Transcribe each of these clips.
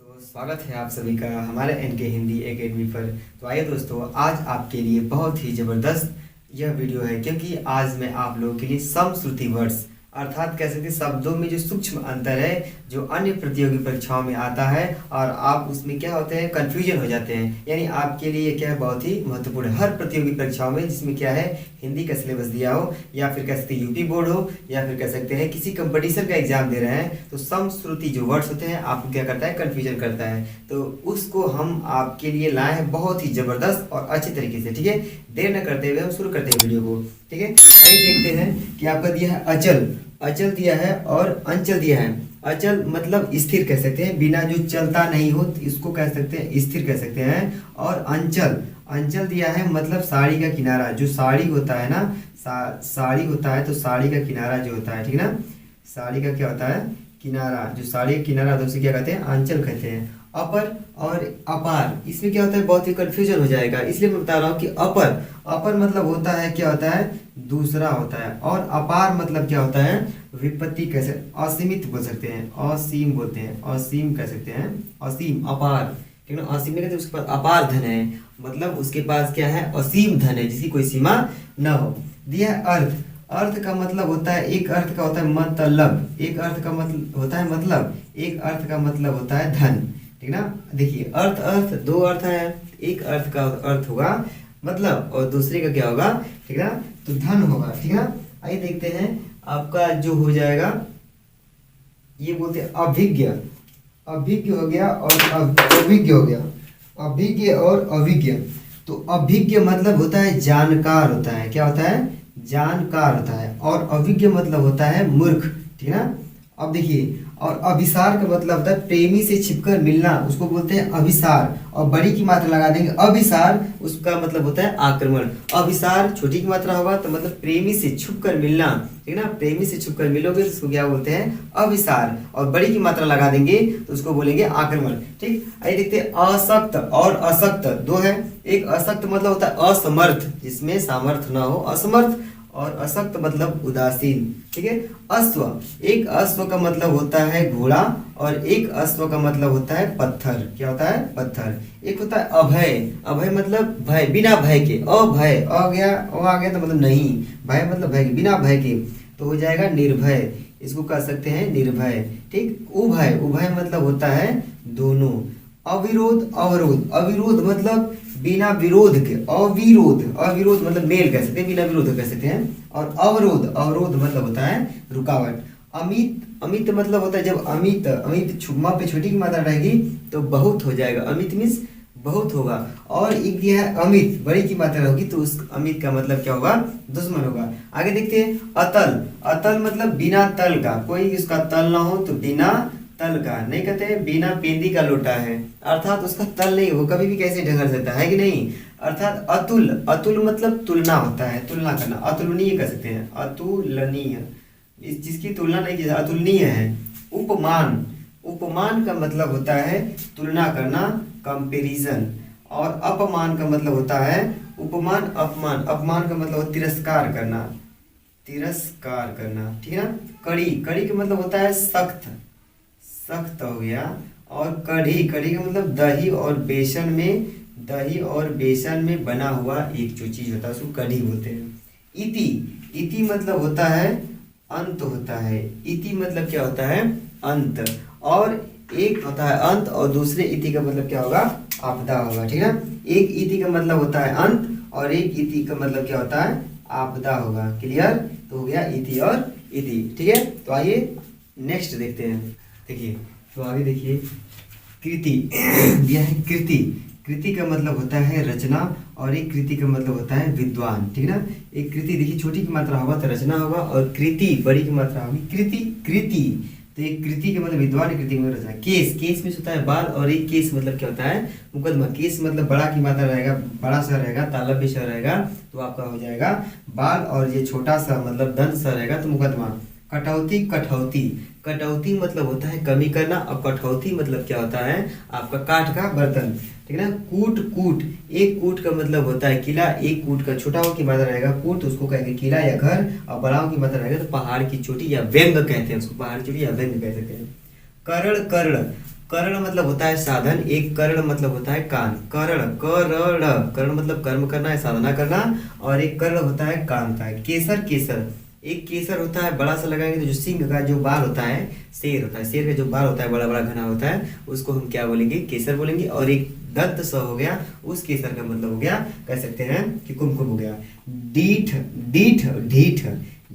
दोस्तों, स्वागत है आप सभी का हमारे एनके हिंदी एकेडमी पर। तो आइए दोस्तों, आज आपके लिए बहुत ही ज़बरदस्त यह वीडियो है, क्योंकि आज मैं आप लोगों के लिए समश्रुति वर्ड्स अर्थात कह सकते हैं शब्दों में जो सूक्ष्म अंतर है, जो अन्य प्रतियोगी परीक्षाओं में आता है और आप उसमें क्या होते हैं, कन्फ्यूजन हो जाते हैं। यानी आपके लिए क्या है, बहुत ही महत्वपूर्ण है। हर प्रतियोगी परीक्षाओं में जिसमें क्या है, हिंदी का सिलेबस दिया हो या फिर कह सकते हैं यूपी बोर्ड हो या फिर कह सकते हैं किसी कंपटीशन का एग्जाम दे रहे हैं, तो समश्रुति जो वर्ड्स होते हैं आपको क्या करता है, कन्फ्यूजन करता है। तो उसको हम आपके लिए लाए हैं बहुत ही ज़बरदस्त और अच्छे तरीके से। ठीक है, देर न करते हुए हम शुरू करते हैं वीडियो को। ठीक है, आइए देखते हैं कि आपका दिया है अचल, अचल दिया है और अंचल दिया है। अचल मतलब स्थिर कह सकते हैं, बिना जो चलता नहीं हो तो इसको कह सकते हैं स्थिर कह सकते हैं। और अंचल, अंचल दिया है मतलब साड़ी का किनारा, जो साड़ी होता है ना, साड़ी होता है तो साड़ी का किनारा जो होता है, ठीक है ना, साड़ी का क्या होता है, किनारा, जो साड़ी का किनारा होता है उसे क्या कहते हैं, अंचल कहते हैं। अपर और अपार, इसमें क्या होता है, बहुत ही कंफ्यूजन हो जाएगा, इसलिए मैं बता रहा हूँ कि अपर, अपर मतलब होता है क्या होता है, दूसरा होता है। और अपार मतलब क्या होता है, विपत्ति कैसे, असीमित बोल सकते हैं, असीम बोलते हैं, असीम कह सकते हैं, असीम, अपार, ठीक है ना। असीम नहीं कहते, उसके पास अपार धन है, मतलब उसके पास क्या है, असीम धन है जिसकी कोई सीमा न हो। दिया है अर्थ, अर्थ का मतलब होता है, एक अर्थ का होता है मतलब, एक अर्थ का मतलब होता है मतलब, एक अर्थ का मतलब होता है धन, ठीक ना। देखिए अर्थ, अर्थ दो अर्थ है, एक अर्थ का अर्थ होगा मतलब और दूसरे का क्या होगा, ठीक ना, तो धन होगा, ठीक ना। आइए देखते हैं आपका जो हो जाएगा, ये बोलते हैं अभिज्ञ, अभिज्ञ हो गया और अभिज्ञ हो गया, अभिज्ञ और अभिज्ञ। तो अभिज्ञ मतलब होता है जानकार होता है, क्या होता है, जानकार होता है। और अभिज्ञ मतलब होता है मूर्ख, ठीक है ना। अब देखिए, और अभिसार का मतलब होता है प्रेमी से छिपकर मिलना, उसको बोलते हैं अभिसार। और बड़ी की मात्रा लगा देंगे, अभिसार, उसका मतलब होता है आक्रमण। अभिसार छोटी की मात्रा होगा तो मतलब प्रेमी से छुपकर मिलना, ठीक है ना, प्रेमी से छुपकर मिलोगे तो उसको क्या बोलते हैं, अभिसार। और बड़ी की मात्रा लगा देंगे तो उसको बोलेंगे आक्रमण। ठीक, आइए देखते हैं अशक्त और अशक्त दो है। एक अशक्त मतलब होता है असमर्थ, जिसमें सामर्थ्य ना हो, असमर्थ। और अशक्त मतलब उदासीन, ठीक है। अश्व, एक अश्व का मतलब होता है घोड़ा और एक अश्व का मतलब होता है पत्थर, क्या होता है, पत्थर। एक होता है अभय, अभय मतलब भय, बिना भय के, अभय, आ गया तो मतलब नहीं, भय मतलब भय के, बिना भय के, तो हो जाएगा निर्भय, इसको कह सकते हैं निर्भय। ठीक, उभय, उभय मतलब होता है दोनों। अविरोध, अवरोध, अविरोध मतलब बिना विरोध के, अविरोध, अविरोध मतलब मेल कह सकते हैं, बिना विरोध कह सकते हैं। और अवरोध, अवरोध मतलब होता है रुकावट। अमित, अमित मतलब होता है जब अमित, अमित छुम्मा पे छोटी की मात्रा रहेगी तो बहुत हो जाएगा, अमित मीन्स बहुत होगा। और एक दिया है अमित, बड़ी की मात्रा होगी तो उस अमित का मतलब क्या होगा, दुश्मन होगा। आगे देखते हैं अतल, अतल मतलब बिना तल का, कोई उसका तल ना हो तो बिना तल का, नहीं कहते हैं बिना पेंदी का लोटा है, अर्थात उसका तल नहीं, वो कभी भी कैसे ढंगर सकता है कि नहीं। अर्थात अतुल, अतुल मतलब तुलना होता है, तुलना करना, अतुलनीय कह सकते हैं, अतुलनीय, जिसकी तुलना नहीं की, अतुलनीय है। उपमान, उपमान का मतलब होता है तुलना करना, कंपेरिजन। और अपमान का मतलब होता है उपमान, अपमान, अपमान का मतलब तिरस्कार करना, तिरस्कार करना, ठीक है ना। कड़ी, कड़ी का मतलब होता है सख्त, सख्त हो गया। और कढ़ी, कढ़ी का मतलब दही और बेसन में, दही और बेसन में बना हुआ एक जो चीज होता है उसको कढ़ी बोलते हैं। इति, इति मतलब होता है अंत होता है, इति मतलब क्या होता है, अंत। और एक होता है अंत और दूसरे इति का मतलब क्या होगा, आपदा होगा, ठीक है ना। एक इति का मतलब होता है अंत और एक इति का मतलब क्या होता है, आपदा होगा। क्लियर, तो हो गया इति और इति, ठीक है। तो आइए नेक्स्ट देखते हैं। देखिए, तो आगे देखिए, कृति दिया है, कृति, कृति का मतलब होता है रचना और एक कृति का मतलब होता है विद्वान, ठीक है ना। एक कृति देखिए छोटी की मात्रा होगा तो रचना होगा और कृति बड़ी की मात्रा होगी कृति, कृति। तो एक कृति का मतलब विद्वान, कृति का मतलब रचना। केस, केस में होता है बाल और एक केस मतलब क्या होता है, मुकदमा। केस मतलब बड़ा की मात्रा रहेगा, बड़ा सा रहेगा, तालव्य सा रहेगा तो आपका हो जाएगा बाल, और ये छोटा सा मतलब दंत सा रहेगा तो मुकदमा। कटौती, कठौती, कटौती मतलब होता है कमी करना और कठौती मतलब क्या होता है, आपका काठ का बर्तन, ठीक है ना। कूट, कूट, एक कूट का मतलब होता है किला, एक कूट का छोटा हो की मात्रा रहेगा कूट, उसको कहेंगे किला या घर, और बड़ा हो की मात्रा रहेगा तो पहाड़ की चोटी या व्यंग कहते हैं उसको, पहाड़ की चोटी या व्यंग कह सकते हैं। कर्ण, कर्ण, कर्ण मतलब होता है साधन, एक कर्ण मतलब होता है कान। कर्ण कर्ण मतलब कर्म करना है, साधना करना। और एक कर्ण होता है कान का। केसर केसर, एक केसर होता है बड़ा सा लगाएंगे तो जो सिंह का जो बाल होता है, शेर होता है, शेर का जो बाल होता है बड़ा बड़ा घना होता है, उसको हम क्या बोलेंगे, केसर बोलेंगे। और एक दंत स हो गया, उस केसर का मतलब हो गया, कह सकते हैं कि कुमकुम हो गया। डीठ डीठ ढीठ,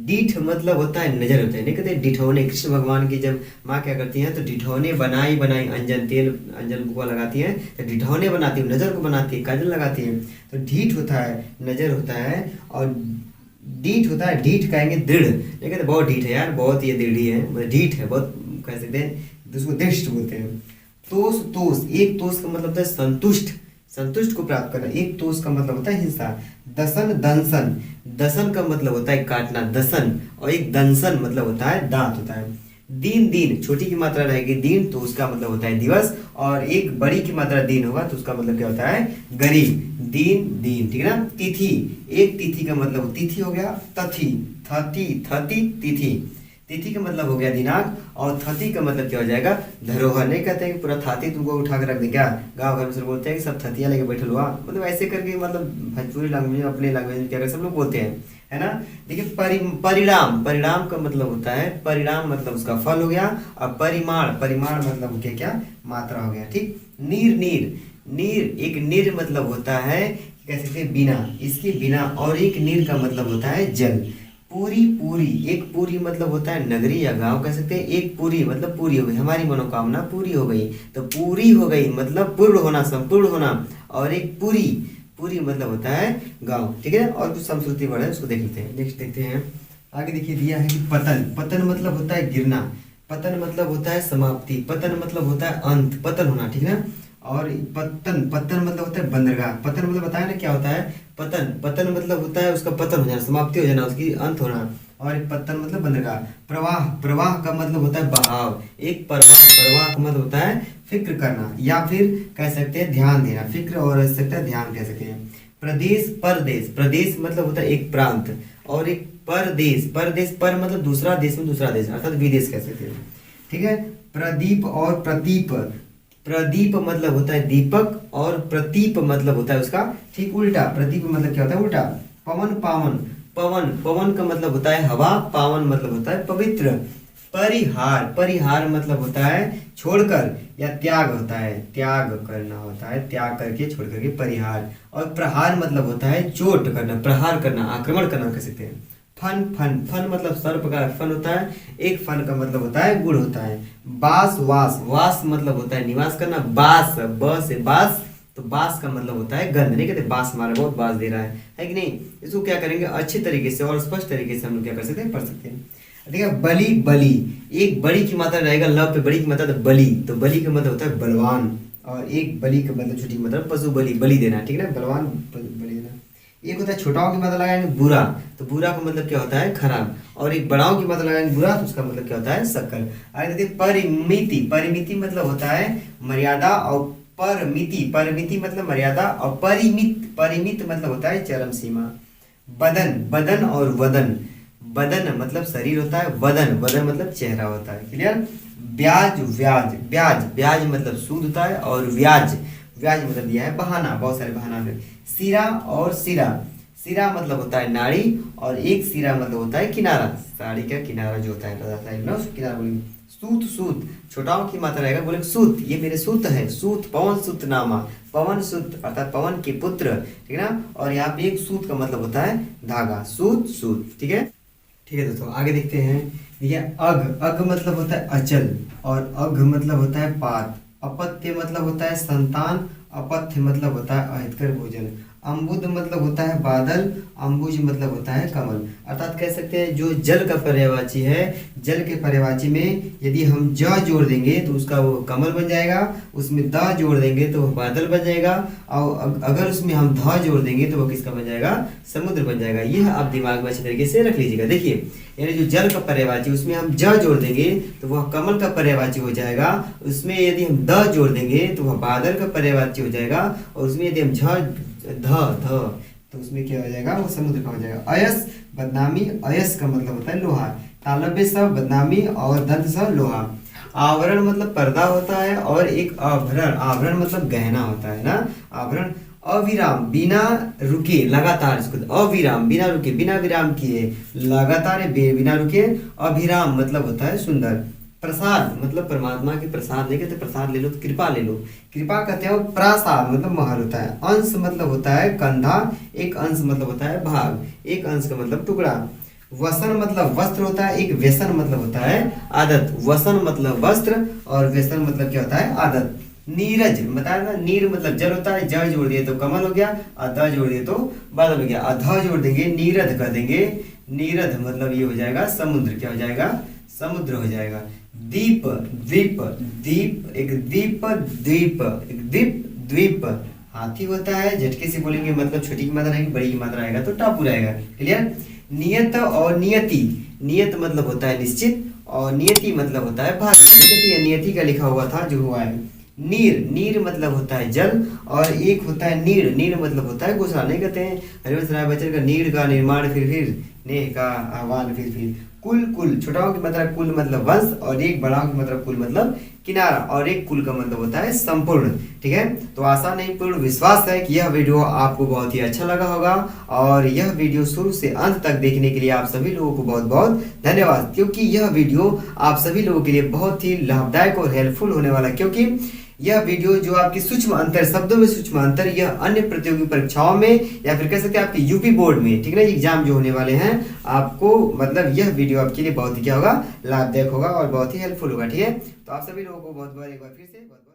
डीठ मतलब होता है नजर होता है, नहीं कहते डिठौने। कृष्ण भगवान की जब माँ क्या करती हैं तो डिठौने बनाई बनाई, अंजन तेल अंजन बुआ लगाती हैं तो डिठौने बनाती है, नजर को बनाती है, काजल लगाती है। तो ढीठ होता है नजर होता है। और डीठ होता है, ढीठ कहेंगे दृढ़, नहीं कहते बहुत ढीठ है यार, बहुत ये दृढ़ है, मतलब ढीठ है बहुत, कह सकते हैं उसको दृष्ट बोलते हैं। तोष तोष, एक तोष का मतलब होता है संतुष्ट, संतुष्ट को प्राप्त करना। एक तोष का मतलब होता है हिंसा। दसन दंसन, दसन का मतलब होता है काटना, दसन। और एक दंसन मतलब होता है दांत होता है। दिन दिन, छोटी की मात्रा रहेगी दिन तो उसका मतलब होता है दिवस, और एक बड़ी की मात्रा दिन होगा तो उसका मतलब क्या होता है, गरीब। दिन दिन, ठीक है ना। तिथि, एक तिथि का मतलब तिथि हो गया। तथि थति थति तिथि, तिथि का मतलब हो गया दिनांक। और थति का मतलब क्या हो जाएगा, धरोहर। नहीं कहते हैं कि पूरा थाती तुमको उठा कर रख दे क्या, गाँव घर में सब बोलते हैं कि सब थतिया लेके बैठे हुआ, मतलब ऐसे करके, मतलब भोजपुरी लैंग्वेज अपने लैंग्वेज में क्या कर सब लोग बोलते हैं, है ना। देखिए परिणाम, परिणाम का मतलब होता है, परिणाम मतलब उसका फल हो गया। और परिमाण, परिमाण मतलब हो गया क्या, मात्रा हो गया, ठीक। नीर नीर, नीर एक नीर मतलब होता है, कह सकते हैं बिना, इसके बिना। और एक नीर का मतलब होता है जल। पूरी पूरी, एक पूरी मतलब होता है नगरी या गांव, कह सकते हैं। एक पूरी मतलब पूरी हो गई, हमारी मनोकामना पूरी हो गई, तो पूरी हो गई मतलब पूर्ण होना, संपूर्ण होना। और एक पूरी, पूरी मतलब होता है गांव, ठीक है। और कुछ संस्कृति वर्ड है उसको देख लेते हैं, नेक्स्ट देखते हैं। आगे देखिए दिया है कि पतन, पतन मतलब होता है गिरना, पतन मतलब होता है समाप्ति, पतन मतलब होता है अंत, पतन होना, ठीक है। और पतन, पतन मतलब होता है बंदरगाह। पतन मतलब बताया ना क्या होता है, पतन, पतन मतलब होता है उसका पतन हो जाना, समाप्ति हो जाना, उसकी अंत होना। और एक पतन मतलब बंदरगाह। प्रवाह, प्रवाह का मतलब होता है बहाव। एक प्रवाह, प्रवाह का मतलब होता है फिक्र करना, या फिर कह सकते हैं ध्यान देना, फिक्र और सकता है ध्यान कह सकते हैं। प्रदेश परदेश, प्रदेश मतलब होता है एक प्रांत। और एक परदेश, परदेश पर मतलब दूसरा देश में दूसरा देश, अर्थात विदेश कह सकते हैं, ठीक है। प्रदीप और प्रतीप, प्रदीप मतलब होता है दीपक, और प्रतीप मतलब होता है उसका ठीक उल्टा। प्रदीप मतलब क्या होता है, उल्टा। पवन पावन, पवन, पवन का मतलब होता है हवा, पावन मतलब होता है पवित्र। परिहार, परिहार मतलब होता है छोड़कर या त्याग होता है, त्याग करना होता है, त्याग करके छोड़ करके परिहार। और प्रहार मतलब होता है चोट करना, प्रहार करना, आक्रमण करना कह सकते हैं। फन, फन, फन मतलब सर्प का फन होता है, एक फन का मतलब होता है गुड़ होता है। बास वास, वास मतलब होता है निवास करना, बास, ब से बास, तो बास का मतलब होता है गंध, नहीं कहते बास मारा बहुत बास दे रहा है कि नहीं। इसको क्या करेंगे, अच्छे तरीके से और स्पष्ट तरीके से हम लोग क्या कर सकते हैं, पढ़ सकते हैं। देखिए बलि, बलि एक बड़ी की मात्रा रहेगा, लव पे बड़ी की मात्रा, तो बलि, तो बलि का मतलब होता है बलवान। और एक बलि का मतलब छोटी की मतलब पशु बलि, बलि देना, ठीक है ना, बलवान बलि देना। एक होता है छोटाओं की मात्रा लगाएंगे बुरा, तो बुरा का मतलब क्या होता है खराब। और एक बड़ाओं की मात्रा लगाएंगे बुरा, तो उसका मतलब क्या होता है शक्कर। आगे देखिए परिमिति, परिमिति मतलब होता है मर्यादा। और परमिति, परमिति मतलब मर्यादा। और परिमित, परिमित मतलब होता है चरम सीमा। बदन, बदन और वदन, बदन मतलब शरीर होता है, वदन, वदन मतलब चेहरा होता है, क्लियर। ब्याज व्याज, ब्याज, ब्याज मतलब सूद होता है। और व्याज, व्याज मतलब दिया है बहाना, बहुत सारे बहाना है। सिरा और सिरा, सिरा मतलब होता है नाड़ी, और एक सिरा मतलब होता है किनारा, साड़ी का किनारा जो होता है ना उसको किनारा बोलेंगे। सूत, सूत छोटाओं की मात्रा रहेगा, बोले सूत, ये मेरे सूत है, सूत, पवन सूत नामा, पवन सूत अर्थात पवन के पुत्र, ठीक है ना। और यहाँ पे एक सूत का मतलब होता है धागा, सूत सूत, ठीक है। ठीक है दोस्तों आगे देखते हैं। देखिए अग, अग मतलब होता है अचल, और अघ मतलब होता है पात। अपत्य मतलब होता है संतान, अपथ्य मतलब होता है अहितकर भोजन। अम्बुद मतलब होता है बादल, अम्बुज मतलब होता है कमल। अर्थात कह सकते हैं जो जल का पर्यायवाची है, जल के पर्यायवाची में यदि हम ज जोड़ देंगे तो उसका वो कमल बन जाएगा, उसमें द जोड़ देंगे तो वो बादल बन जाएगा, और अगर उसमें हम ध जोड़ देंगे तो वो किसका बन जाएगा, समुद्र बन जाएगा। यह आप दिमाग में अच्छे तरीके से रख लीजिएगा। देखिए यानी जो जल का पर्यायवाची उसमें हम ज जोड़ देंगे तो वह कमल का पर्यायवाची हो जाएगा, उसमें यदि हम द जोड़ देंगे तो वह बादल का पर्यायवाची हो जाएगा, और उसमें यदि हम झ ध ध तो उसमें क्या हो जाएगा, वो समुद्र का हो जाएगा। अयस बदनामी, अयस का मतलब होता है लोहा। तालव्य स बदनामी और दंत स लोहा। आवरण मतलब पर्दा होता है, और एक आभरण, आभरण मतलब गहना होता है ना, आभरण। अविराम बिना रुके लगातार, इसको अविराम बिना रुके, बिना विराम किए, लगातार बिना रुके। अभिराम मतलब होता है सुंदर। प्रसाद मतलब परमात्मा के प्रसाद, नहीं कहते प्रसाद ले लो तो कृपा ले लो, कृपा कहते हैं। प्रासाद मतलब महल होता है। अंश मतलब होता है कंधा, एक अंश मतलब होता है भाग, एक अंश का मतलब टुकड़ा। वसन मतलब वस्त्र होता है, एक व्यसन मतलब होता है आदत। वसन मतलब वस्त्र और व्यसन मतलब क्या होता है, आदत। नीरज बताया ना, नीर मतलब जल होता है, जड़ जोड़ दिए तो कमल हो गया, अध जोड़ दिए तो बादल हो गया। अध जोड़ देंगे नीरद कर देंगे, नीरद मतलब ये हो जाएगा समुद्र, क्या हो जाएगा, समुद्र हो जाएगा। दीप द्वीप, दीप एक दीप, द्वीप एक द्वीप, द्वीप हाथी होता है, झटके से बोलेंगे मतलब छोटी की मात्रा रहेगी, बड़ी की मात्रा आएगा तो टापू रहेगा। क्लियर। नियत और नियति, नियत मतलब होता है निश्चित, और नियति मतलब होता है भाग्य। नियति का लिखा हुआ था जो हुआ है। नीर, नीर मतलब होता है जल, और एक होता है नीर, नीर मतलब होता है घोषणा, नहीं कहते हैं हरिवंश राय बच्चन का नीर का निर्माण फिर नेह का आह्वान फिर। कुल, कुल छोटाओं की मतलब कुल मतलब वंश, और एक बड़ाओं की मतलब कुल मतलब किनारा, और एक कुल का मतलब होता है संपूर्ण। ठीक है, तो आशा नहीं पूर्ण विश्वास है कि यह वीडियो आपको बहुत ही अच्छा लगा होगा, और यह वीडियो शुरू से अंत तक देखने के लिए आप सभी लोगों को बहुत बहुत धन्यवाद, क्योंकि यह वीडियो आप सभी लोगों के लिए बहुत ही लाभदायक और हेल्पफुल होने वाला है। क्योंकि यह वीडियो जो आपकी सूक्ष्म अंतर, शब्दों में सूक्ष्म अंतर, यह अन्य प्रतियोगी परीक्षाओं में या फिर कह सकते हैं आपके यूपी बोर्ड में, ठीक है ना, एग्जाम जो होने वाले हैं, आपको मतलब यह वीडियो आपके लिए बहुत ही क्या होगा, लाभदायक होगा और बहुत ही हेल्पफुल होगा। ठीक है, तो आप सभी लोगों को बहुत बार एक बार फिर से बहुत